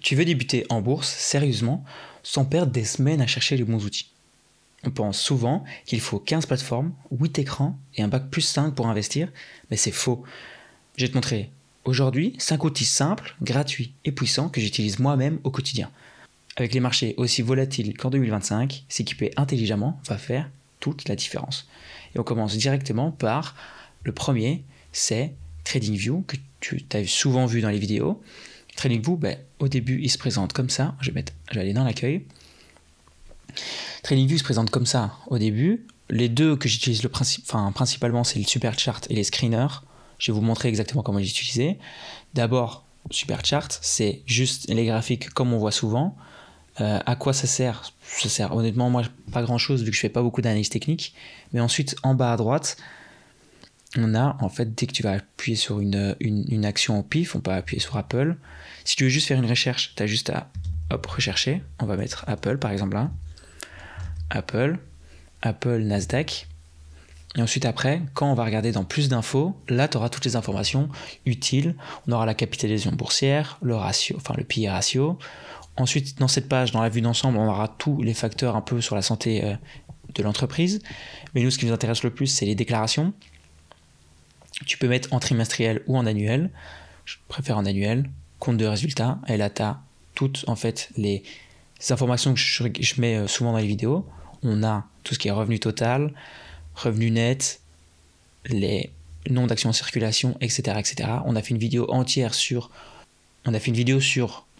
Tu veux débuter en bourse sérieusement sans perdre des semaines à chercher les bons outils. On pense souvent qu'il faut 15 plateformes, 8 écrans et un bac plus 5 pour investir, mais c'est faux. Je vais te montrer aujourd'hui 5 outils simples, gratuits et puissants que j'utilise moi-même au quotidien. Avec les marchés aussi volatiles qu'en 2025, s'équiper intelligemment va faire toute la différence. Et on commence directement par le premier, c'est TradingView, que tu as souvent vu dans les vidéos. TradingView, au début, il se présente comme ça. Je vais aller dans l'accueil. TradingView se présente comme ça au début. Les deux que j'utilise principalement, c'est le Superchart et les screeners. Je vais vous montrer exactement comment les utiliser. D'abord, Superchart, c'est juste les graphiques comme on voit souvent. À quoi ça sert? Ça sert honnêtement, moi, pas grand-chose vu que je fais pas beaucoup d'analyse technique. Mais ensuite, en bas à droite, on a, en fait, dès que tu vas appuyer sur une action au pif, on peut appuyer sur Apple. Si tu veux juste faire une recherche, tu as juste à rechercher. On va mettre Apple, par exemple, là. Apple, Nasdaq. Et ensuite, après, quand on va regarder dans plus d'infos, là, tu auras toutes les informations utiles. On aura la capitalisation boursière, le ratio, le PI ratio. Ensuite, dans cette page, dans la vue d'ensemble, on aura tous les facteurs un peu sur la santé de l'entreprise. Mais nous, ce qui nous intéresse le plus, c'est les déclarations. Tu peux mettre en trimestriel ou en annuel. Je préfère en annuel. Compte de résultats. Et là, tu as toutes en fait, les informations que je mets souvent dans les vidéos. On a tout ce qui est revenu total, revenu net, les nombres d'actions en circulation, etc., etc. On a fait une vidéo entière sur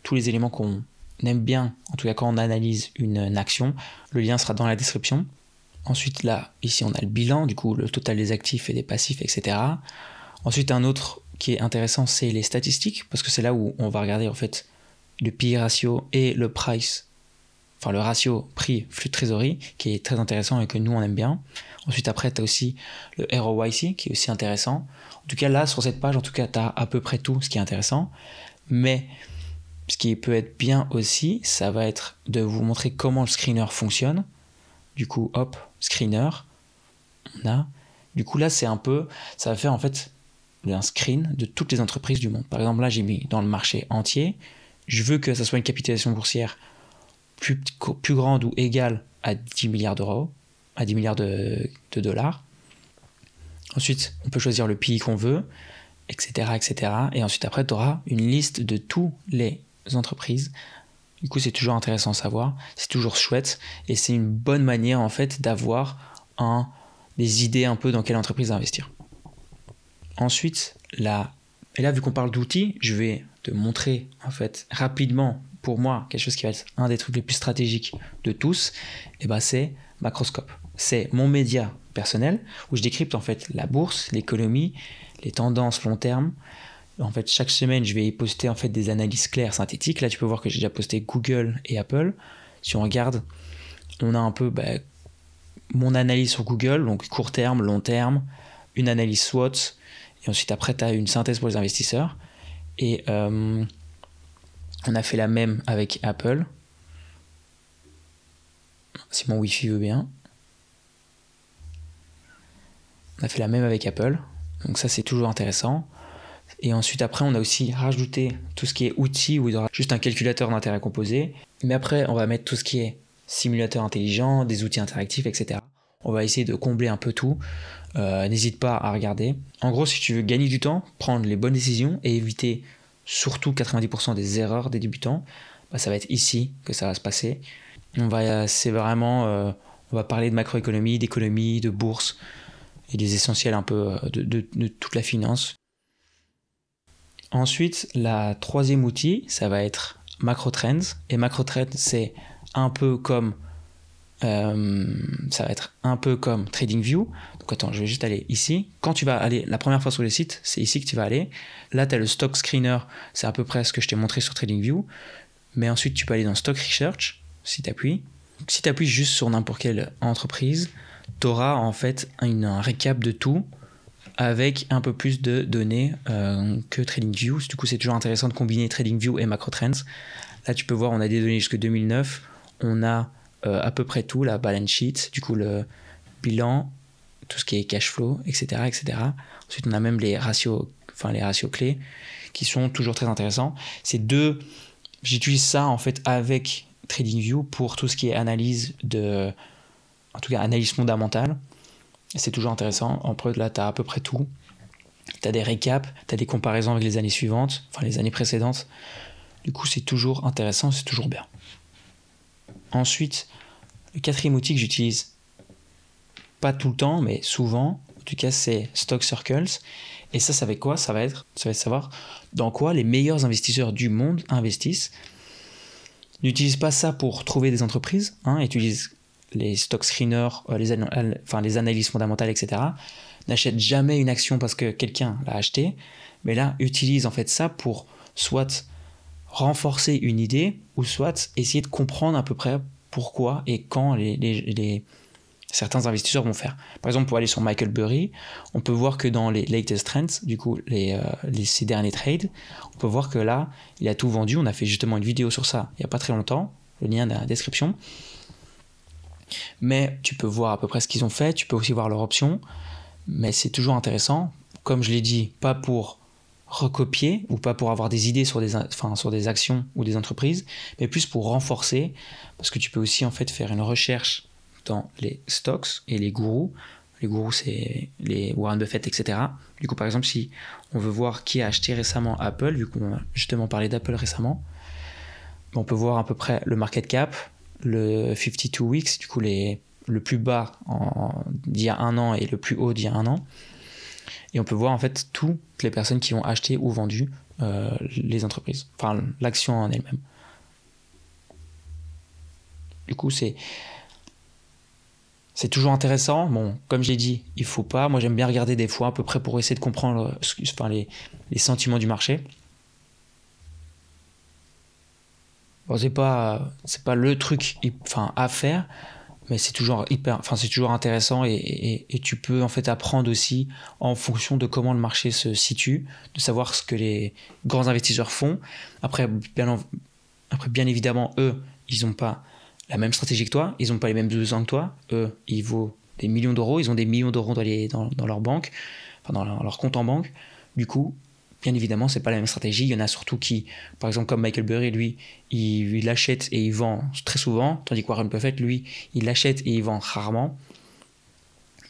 tous les éléments qu'on aime bien, en tout cas quand on analyse une action. Le lien sera dans la description. Ensuite, là, ici, on a le bilan, du coup, le total des actifs et des passifs, etc. Ensuite, un autre qui est intéressant, c'est les statistiques, parce que c'est là où on va regarder, en fait, le PI ratio et le price, le ratio prix-flux de trésorerie, qui est très intéressant et que nous, on aime bien. Ensuite, après, tu as aussi le ROIC, qui est aussi intéressant. En tout cas, là, sur cette page, tu as à peu près tout ce qui est intéressant. Mais ce qui peut être bien aussi, ça va être de vous montrer comment le screener fonctionne. Du coup, hop, screener, on a. Du coup, là, ça va faire en fait un screen de toutes les entreprises du monde. Par exemple, là, j'ai mis dans le marché entier. Je veux que ça soit une capitalisation boursière plus grande ou égale à 10 milliards d'euros, à 10 milliards de dollars. Ensuite, on peut choisir le pays qu'on veut, etc., etc. Et ensuite, après, tu auras une liste de toutes les entreprises. Du coup, c'est toujours intéressant à savoir, c'est toujours chouette et c'est une bonne manière en fait d'avoir des idées un peu dans quelle entreprise investir. Ensuite, là, vu qu'on parle d'outils, je vais te montrer en fait rapidement pour moi quelque chose qui va être un des trucs les plus stratégiques de tous. Et c'est Macroscope. C'est mon média personnel où je décrypte en fait la bourse, l'économie, les tendances long terme. En fait, chaque semaine, je vais y poster en fait des analyses claires, synthétiques. Là, tu peux voir que j'ai déjà posté Google et Apple. Si on regarde, on a un peu mon analyse sur Google, donc court terme, long terme, une analyse SWOT, et ensuite après, tu as une synthèse pour les investisseurs. Et on a fait la même avec Apple. Si mon Wi-Fi veut bien. On a fait la même avec Apple. Donc ça, c'est toujours intéressant. Et ensuite, après, on a aussi rajouté tout ce qui est outils où il y aura juste un calculateur d'intérêt composé. Mais après, on va mettre tout ce qui est simulateur intelligent, des outils interactifs, etc. On va essayer de combler un peu tout. N'hésite pas à regarder. En gros, si tu veux gagner du temps, prendre les bonnes décisions et éviter surtout 90% des erreurs des débutants, ça va être ici que ça va se passer. On va parler de macroéconomie, d'économie, de bourse et des essentiels un peu de toute la finance. Ensuite, la troisième outil, ça va être MacroTrends. Et MacroTrends, c'est un peu comme TradingView. Donc attends, je vais juste aller ici. Quand tu vas aller la première fois sur le site, c'est ici que tu vas aller. Là, tu as le Stock Screener. C'est à peu près ce que je t'ai montré sur TradingView. Mais ensuite, tu peux aller dans Stock Research, si tu appuies. Si tu appuies juste sur n'importe quelle entreprise, tu auras en fait un récap de tout, avec un peu plus de données que TradingView. Du coup, c'est toujours intéressant de combiner TradingView et MacroTrends. Là, tu peux voir, on a des données jusque 2009. On a à peu près tout, la balance sheet, du coup, le bilan, tout ce qui est cash flow, etc., etc. Ensuite, on a même les ratios clés qui sont toujours très intéressants. C'est deux J'utilise ça en fait avec TradingView pour tout ce qui est analyse en tout cas analyse fondamentale. C'est toujours intéressant. En preuve, là, tu as à peu près tout. Tu as des récaps, tu as des comparaisons avec les années suivantes, enfin les années précédentes. Du coup, c'est toujours intéressant, c'est toujours bien. Ensuite, le quatrième outil que j'utilise pas tout le temps, mais souvent, en tout cas, c'est Stock Circles. Et ça va être quoi? Ça va être savoir dans quoi les meilleurs investisseurs du monde investissent. N'utilise pas ça pour trouver des entreprises, utilise les stock screeners, les analyses fondamentales, etc. N'achète jamais une action parce que quelqu'un l'a acheté, mais là, utilise en fait ça pour soit renforcer une idée ou soit essayer de comprendre à peu près pourquoi et quand certains investisseurs vont faire. Par exemple, pour aller sur Michael Burry, on peut voir que dans les latest trends, du coup, ces derniers trades, on peut voir que là, il a tout vendu. On a fait justement une vidéo sur ça il n'y a pas très longtemps, le lien dans la description. Mais tu peux voir à peu près ce qu'ils ont fait, tu peux aussi voir leurs options, mais c'est toujours intéressant. Comme je l'ai dit, pas pour recopier ou pas pour avoir des idées sur des actions ou des entreprises, mais plus pour renforcer, parce que tu peux aussi en fait faire une recherche dans les stocks et les gourous. Les gourous, c'est les Warren Buffett, etc. Du coup, par exemple, si on veut voir qui a acheté récemment Apple, vu qu'on a justement parlé d'Apple récemment, on peut voir à peu près le market cap, le 52 weeks, du coup le plus bas d'il y a un an et le plus haut d'il y a un an. Et on peut voir en fait toutes les personnes qui ont acheté ou vendu les entreprises, enfin l'action en elle-même. Du coup, c'est toujours intéressant. Bon, comme j'ai dit, il faut pas. Moi, j'aime bien regarder des fois à peu près pour essayer de comprendre les sentiments du marché. Bon, c'est pas le truc à faire, mais c'est toujours intéressant et tu peux en fait apprendre aussi en fonction de comment le marché se situe, de savoir ce que les grands investisseurs font. Après, bien évidemment, eux, ils n'ont pas la même stratégie que toi, ils n'ont pas les mêmes besoins que toi. Eux, ils vaut des millions d'euros, ils ont des millions d'euros dans leur banque, dans leur compte en banque. Du coup, bien évidemment, c'est pas la même stratégie. Il y en a surtout qui, par exemple, comme Michael Burry, lui, il achète et il vend très souvent, tandis que Warren Buffett, lui, il achète et il vend rarement.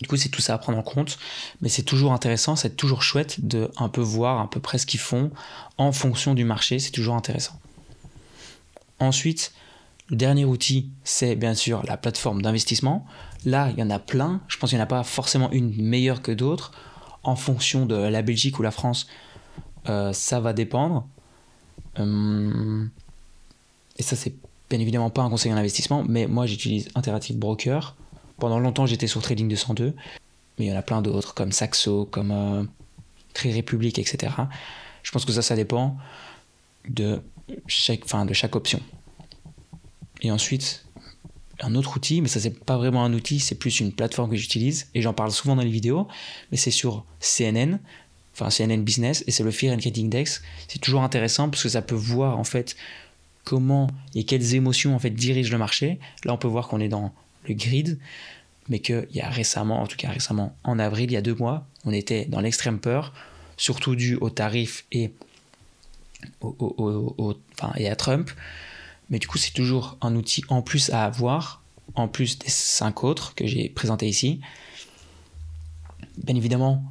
Du coup, c'est tout ça à prendre en compte, mais c'est toujours intéressant, c'est toujours chouette de un peu voir à peu près ce qu'ils font en fonction du marché, c'est toujours intéressant. Ensuite, le dernier outil, c'est bien sûr la plateforme d'investissement. Là, il y en a plein, je pense qu'il n'y en a pas forcément une meilleure que d'autres. En fonction de la Belgique ou la France, ça va dépendre. Et ça, c'est bien évidemment pas un conseil en investissement, mais moi, j'utilise Interactive Broker. Pendant longtemps, j'étais sur Trading 202, mais il y en a plein d'autres, comme Saxo, comme Trade Republic, etc. Je pense que ça dépend de chaque option. Et ensuite, un autre outil, mais ça, c'est pas vraiment un outil, c'est plus une plateforme que j'utilise, et j'en parle souvent dans les vidéos, mais c'est sur CNN, CNN Business, et c'est le Fear and Greed Index. C'est toujours intéressant parce que ça peut voir en fait comment et quelles émotions en fait dirigent le marché. Là, on peut voir qu'on est dans le greed, mais qu'il y a récemment, en avril, il y a 2 mois, on était dans l'extrême peur, surtout dû aux tarifs et à Trump. Mais du coup, c'est toujours un outil en plus à avoir, en plus des 5 autres que j'ai présentés ici. Bien évidemment,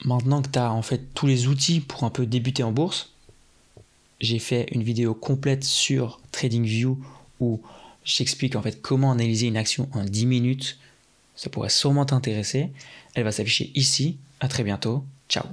maintenant que tu as en fait tous les outils pour un peu débuter en bourse, j'ai fait une vidéo complète sur TradingView où j'explique en fait comment analyser une action en 10 minutes. Ça pourrait sûrement t'intéresser. Elle va s'afficher ici. À très bientôt. Ciao.